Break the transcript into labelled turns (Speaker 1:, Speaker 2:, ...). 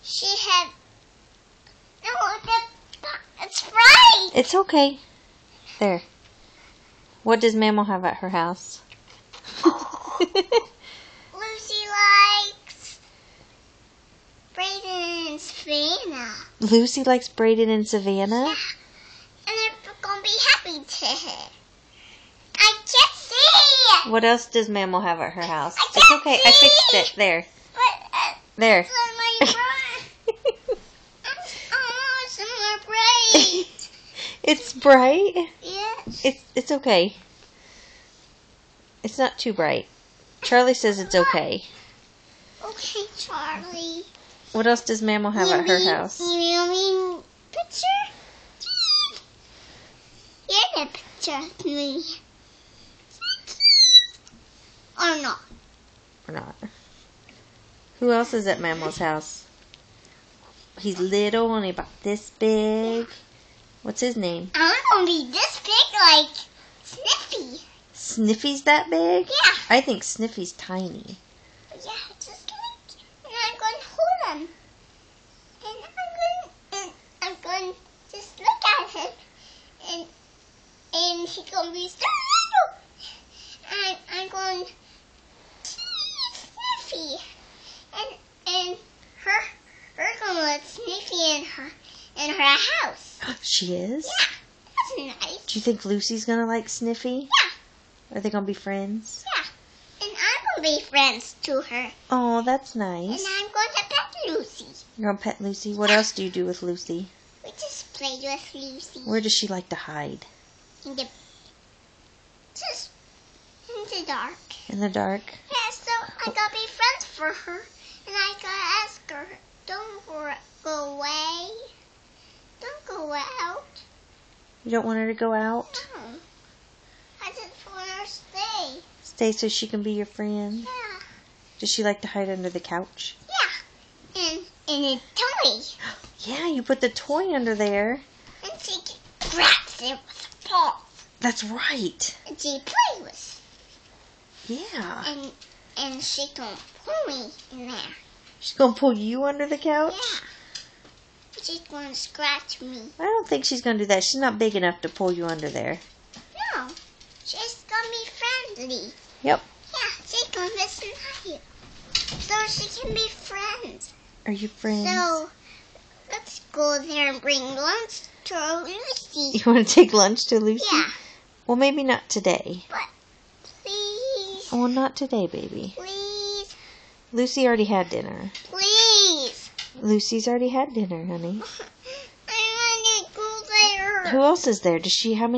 Speaker 1: She had... No, it's right.
Speaker 2: It's okay. There. What does Mammal have at her house?
Speaker 1: Lucy likes Brayden and Savannah.
Speaker 2: Lucy likes Brayden and Savannah?
Speaker 1: Yeah. And they're going to be happy to. I can't see.
Speaker 2: What else does Mammal have at her house?
Speaker 1: I
Speaker 2: It's
Speaker 1: can't
Speaker 2: okay.
Speaker 1: see.
Speaker 2: I fixed it. There.
Speaker 1: But,
Speaker 2: There.
Speaker 1: it's on my brain. Oh, it's on my brain.
Speaker 2: It's bright.
Speaker 1: Yes.
Speaker 2: It's okay. It's not too bright. Charlie says it's okay.
Speaker 1: Okay, Charlie.
Speaker 2: What else does Mammal have at her house?
Speaker 1: You picture? Get a picture of me. Or not.
Speaker 2: Or not. Who else is at Mammal's house? He's little, only about this big. What's his name?
Speaker 1: I'm gonna be this big like Sniffy.
Speaker 2: Sniffy's that big?
Speaker 1: Yeah.
Speaker 2: I think Sniffy's tiny.
Speaker 1: Yeah, just like, and I'm going to hold him. And I'm going to just look at him. And he's going to be so little. And I'm going to tease Sniffy. And her going to let Sniffy in her house.
Speaker 2: She is?
Speaker 1: Yeah, that's nice.
Speaker 2: Do you think Lucy's gonna like Sniffy?
Speaker 1: Yeah,
Speaker 2: Are they gonna be friends?
Speaker 1: yeah. And I'm going to be friends to her.
Speaker 2: Oh, that's
Speaker 1: And
Speaker 2: nice.
Speaker 1: I'm going to pet Lucy.
Speaker 2: You're gonna pet Lucy? What else do you do with Lucy?
Speaker 1: We just play with Lucy.
Speaker 2: Where does she like to hide?
Speaker 1: Just in the dark.
Speaker 2: In the dark?
Speaker 1: Yeah, so I gotta be friends for her. And I gotta ask her, don't go away. Don't go out.
Speaker 2: You don't want her to go out?
Speaker 1: No. I just want her to stay.
Speaker 2: Stay so she can be your friend?
Speaker 1: Yeah.
Speaker 2: Does she like to hide under the couch?
Speaker 1: Yeah. And a toy.
Speaker 2: Yeah, you put the toy under there.
Speaker 1: And she grabs it with her paws.
Speaker 2: That's right.
Speaker 1: And she plays with
Speaker 2: Yeah.
Speaker 1: it. And she can pull me in there.
Speaker 2: She's gonna pull you under the couch?
Speaker 1: Yeah. She's gonna scratch me.
Speaker 2: I don't think she's gonna do that. She's not big enough to pull you under there.
Speaker 1: No. She's gonna be friendly.
Speaker 2: Yep.
Speaker 1: Yeah, she's gonna listen to you. So she can be friends.
Speaker 2: Are you friends?
Speaker 1: So let's go there and bring lunch to Lucy.
Speaker 2: You want to take lunch to Lucy?
Speaker 1: Yeah,
Speaker 2: Well, maybe not today.
Speaker 1: but please,
Speaker 2: Well, not today, baby.
Speaker 1: please,
Speaker 2: Lucy already had dinner.
Speaker 1: please.
Speaker 2: Lucy's already had dinner, honey.
Speaker 1: I want to go there.
Speaker 2: Who else is there? Does she? How many?